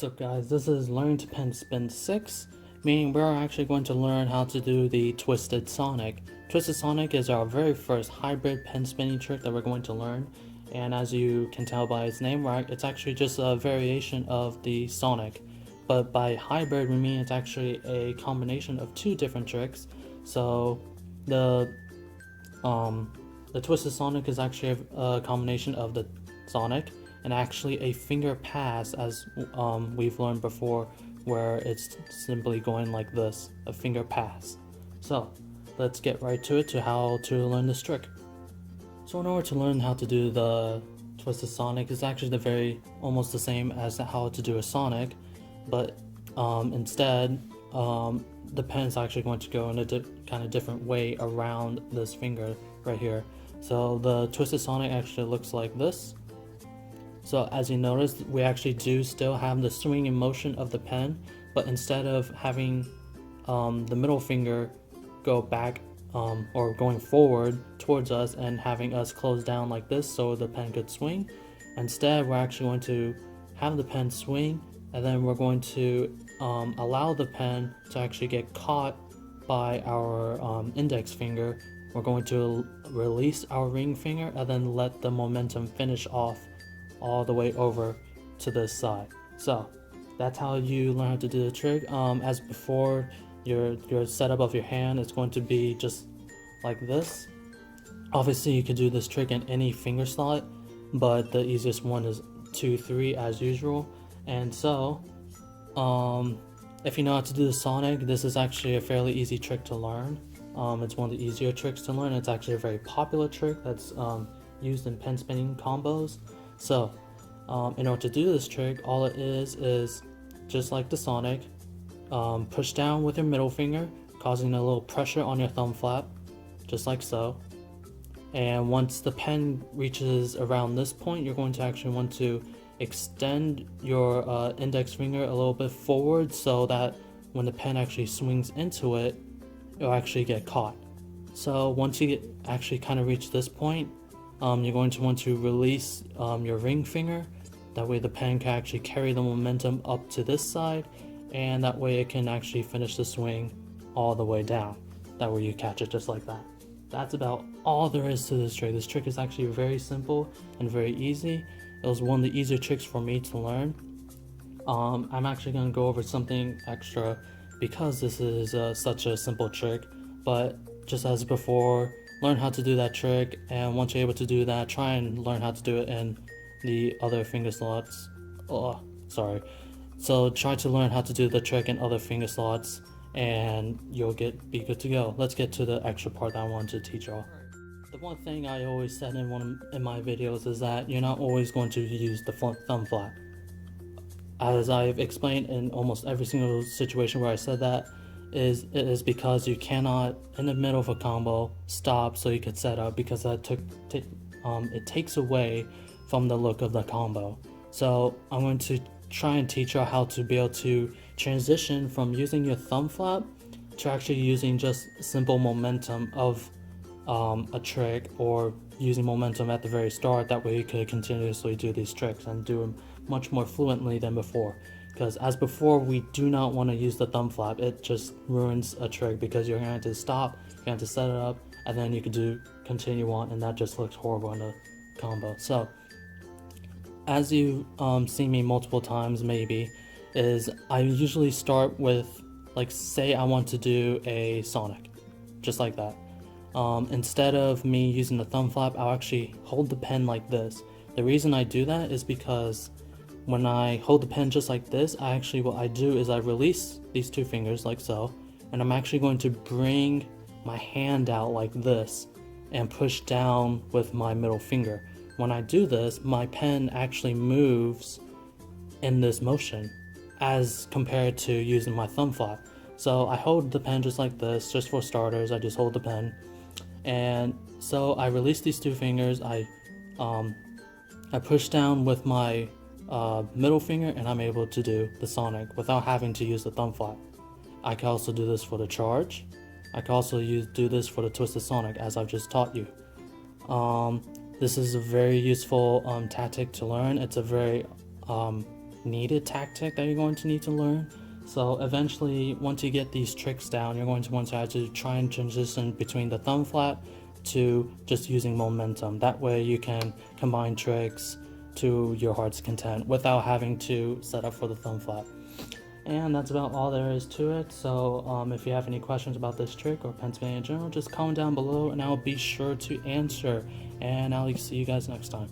up guys, this is Learn to Pen Spin 6, meaning we're actually going to learn how to do the Twisted Sonic. Twisted Sonic is our very first hybrid pen spinning trick that we're going to learn, and as you can tell by its name, right, it's actually just a variation of the Sonic. But by hybrid we mean it's actually a combination of two different tricks. So the Twisted Sonic is actually a combination of the Sonic and actually a finger pass, as we've learned before, where it's simply going like this, a finger pass. So let's get right to it, to how to learn this trick. So in order to learn how to do the Twisted Sonic, it's actually almost the same as how to do a Sonic, but instead the pen is actually going to go in a kind of different way around this finger right here. So the Twisted Sonic actually looks like this. So as you notice, we actually do still have the swinging motion of the pen, but instead of having the middle finger go back or going forward towards us and having us close down like this so the pen could swing, instead we're actually going to have the pen swing, and then we're going to allow the pen to actually get caught by our index finger. We're going to release our ring finger and then let the momentum finish off all the way over to this side. So that's how you learn how to do the trick. As before, your setup of your hand is going to be just like this. Obviously you could do this trick in any finger slot, but the easiest one is 2-3 as usual. And so if you know how to do the Sonic, this is actually a fairly easy trick to learn. It's one of the easier tricks to learn. It's actually a very popular trick that's used in pen spinning combos. So in order to do this trick, all it is just like the Sonic, push down with your middle finger, causing a little pressure on your thumb flap, just like so. And once the pen reaches around this point, you're going to actually want to extend your index finger a little bit forward so that when the pen actually swings into it, it'll actually get caught. So once you actually kind of reach this point, you're going to want to release your ring finger. That way the pen can actually carry the momentum up to this side, and that way it can actually finish the swing all the way down. That way you catch it just like that. That's about all there is to this trick. This trick is actually very simple and very easy. It was one of the easier tricks for me to learn. I'm actually going to go over something extra because this is such a simple trick, but just as before, learn how to do that trick, and once you're able to do that, try and learn how to do it in the other finger slots. So try to learn how to do the trick in other finger slots and you'll be good to go. Let's get to the extra part that I wanted to teach y'all. The one thing I always said in my videos is that you're not always going to use the thumb flap. As I've explained in almost every single situation where I said that, it is because you cannot, in the middle of a combo, stop so you could set up, because that it takes away from the look of the combo. So I'm going to try and teach you how to be able to transition from using your thumb flap to actually using just simple momentum of a trick, or using momentum at the very start. That way you could continuously do these tricks and do them much more fluently than before. Because as before, we do not want to use the thumb flap. It just ruins a trick, because you're going to stop, you're going to set it up, and then you could continue on, and that just looks horrible in a combo. So as you've seen me multiple times maybe, is I usually start with, like, say I want to do a Sonic, just like that. Instead of me using the thumb flap, I'll actually hold the pen like this. The reason I do that is because when I hold the pen just like this, what I do is I release these two fingers like so, and I'm actually going to bring my hand out like this and push down with my middle finger. When I do this, my pen actually moves in this motion as compared to using my thumb flap. So I hold the pen just like this, just for starters. I just hold the pen, and so I release these two fingers. I push down with my middle finger, and I'm able to do the Sonic without having to use the thumb flap. I can also do this for the charge. I can also do this for the Twisted Sonic, as I've just taught you. This is a very useful tactic to learn. It's a very needed tactic that you're going to need to learn. So eventually, once you get these tricks down, you're going to want to actually try and transition between the thumb flap to just using momentum. That way you can combine tricks to your heart's content without having to set up for the thumb flap. And that's about all there is to it. So if you have any questions about this trick or Pennsylvania in general, just comment down below and I'll be sure to answer. And I'll see you guys next time.